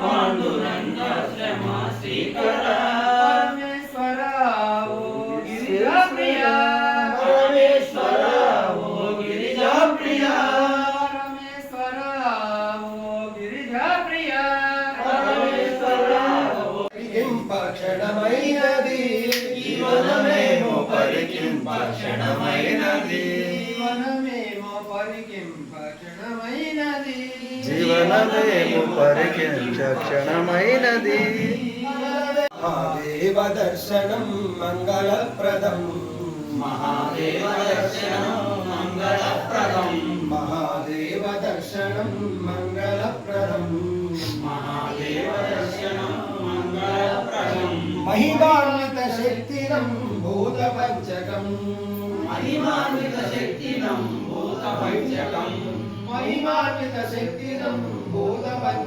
పాండురంగ శ్రమ శ్రీకర పరమేశ్వర ఓ గిరిజా ప్రియ పరమేశ్వర ఓ గిరిజా ప్రియ పరమేశ్వర ఓ గిరిజా ప్రియ పరమేశ్వర క్షణమైనది జీవనమేమో పరికింప క్షణమైనది జీవనమేమో పరికింప క్షణమైనది జీవనమేమో పరికింప క్షణమైనది మహాదేవ దర్శనం మంగళప్రదం మహాదేవ దర్శనం మంగళప్రదం మహాదేవ దర్శనం మంగళప్రదం మహాదేవ దర్శనం మంగళప్రదం మహిమాన్విత శక్తినం భూత పంచకం మహిమాన్విత శక్తినం భూత పంచకం మహిమాన్విత శక్తినం భూత పంచకం